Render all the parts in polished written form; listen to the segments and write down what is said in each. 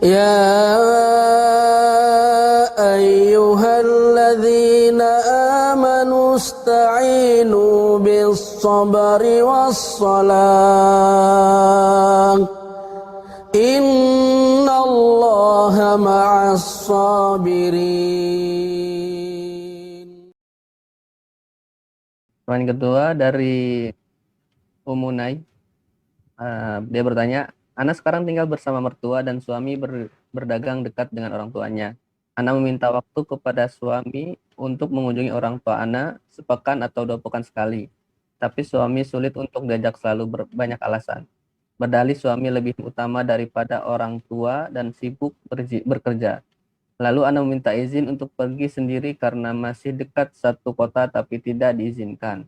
يا أيها الذين آمنوا استعينوا بالصبر والصلاة إن الله مع الصابرين. Pertanyaan kedua dari Umunai. Dia bertanya, Ana sekarang tinggal bersama mertua dan suami berdagang dekat dengan orang tuanya. Ana meminta waktu kepada suami untuk mengunjungi orang tua Ana sepekan atau 2 pekan sekali. Tapi suami sulit untuk diajak, selalu banyak alasan. Berdalih suami lebih utama daripada orang tua dan sibuk bekerja. Lalu Ana meminta izin untuk pergi sendiri karena masih dekat satu kota tapi tidak diizinkan.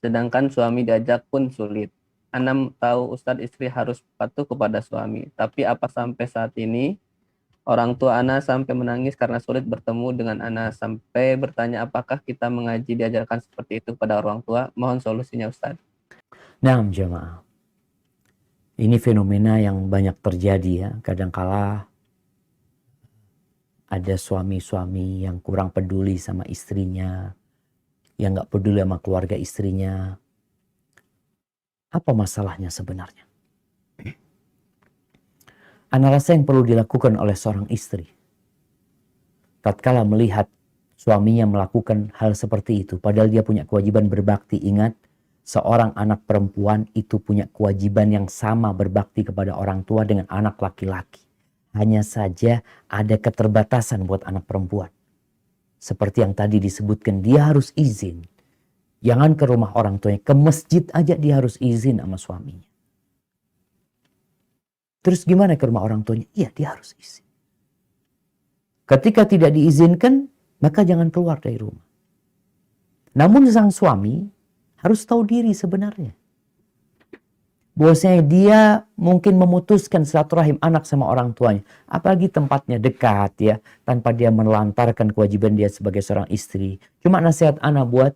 Sedangkan suami diajak pun sulit. Ana tahu Ustadz istri harus patuh kepada suami. Tapi apa sampai saat ini orang tua Ana sampai menangis karena sulit bertemu dengan Ana. Sampai bertanya apakah kita mengaji diajarkan seperti itu pada orang tua. Mohon solusinya Ustadz. Nah jemaah, ini fenomena yang banyak terjadi ya. Kadangkala ada suami-suami yang kurang peduli sama istrinya, yang gak peduli sama keluarga istrinya. Apa masalahnya sebenarnya? Ana rasa yang perlu dilakukan oleh seorang istri, tatkala melihat suaminya melakukan hal seperti itu, padahal dia punya kewajiban berbakti. Ingat, seorang anak perempuan itu punya kewajiban yang sama berbakti kepada orang tua dengan anak laki-laki. Hanya saja ada keterbatasan buat anak perempuan. Seperti yang tadi disebutkan, dia harus izin. Jangan ke rumah orang tuanya, ke masjid aja dia harus izin sama suaminya. Terus gimana ke rumah orang tuanya? Iya, dia harus izin. Ketika tidak diizinkan, maka jangan keluar dari rumah. Namun sang suami harus tahu diri sebenarnya. Bahwasanya dia mungkin memutuskan silaturahim anak sama orang tuanya. Apalagi tempatnya dekat ya. Tanpa dia menelantarkan kewajiban dia sebagai seorang istri. Cuma nasihat Ana buat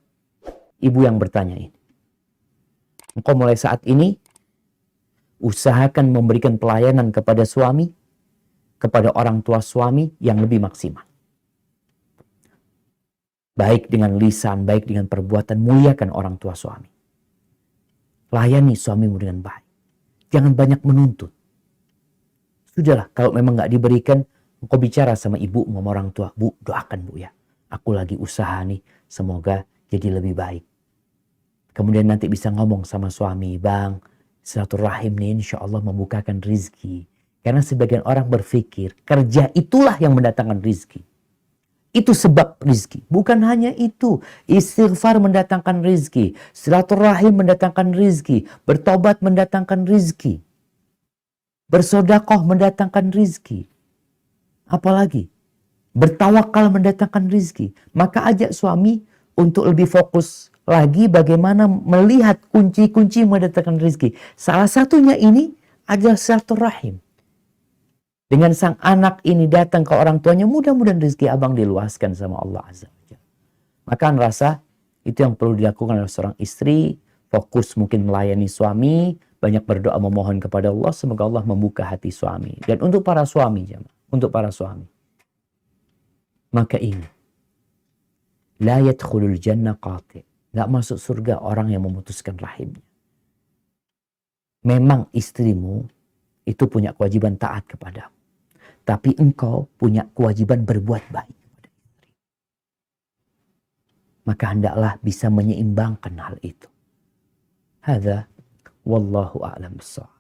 ibu yang bertanya ini. Engkau mulai saat ini usahakan memberikan pelayanan kepada suami, kepada orang tua suami yang lebih maksimal. Baik dengan lisan, baik dengan perbuatan, muliakan orang tua suami. Layani suamimu dengan baik. Jangan banyak menuntut. Sudahlah, kalau memang gak diberikan, engkau bicara sama ibu, sama orang tua. Bu, doakan bu ya. Aku lagi usaha nih, semoga jadi lebih baik. Kemudian nanti bisa ngomong sama suami, Bang, silaturahim nih insya Allah membukakan rizki. Karena sebagian orang berpikir, kerja itulah yang mendatangkan rizki. Itu sebab rizki. Bukan hanya itu. Istighfar mendatangkan rizki. Silaturahim mendatangkan rizki. Bertobat mendatangkan rizki. Bersodakoh mendatangkan rizki. Apalagi? Bertawakal mendatangkan rizki. Maka ajak suami untuk lebih fokus lagi bagaimana melihat kunci-kunci mendatangkan rizki. Salah satunya ini adalah silaturahim. Dengan sang anak ini datang ke orang tuanya, mudah-mudahan rezeki abang diluaskan sama Allah Azza wa Jalla. Maka rasa itu yang perlu dilakukan oleh seorang istri, fokus mungkin melayani suami, banyak berdoa memohon kepada Allah, semoga Allah membuka hati suami. Dan untuk para suami, untuk para suami, maka ini, la yadkhulul jannah qati', gak masuk surga orang yang memutuskan rahimnya. Memang istrimu itu punya kewajiban taat kepadamu. Tapi engkau punya kewajiban berbuat baik kepada istri. Maka hendaklah bisa menyeimbangkan hal itu. Hadza wallahu a'lam bissawab.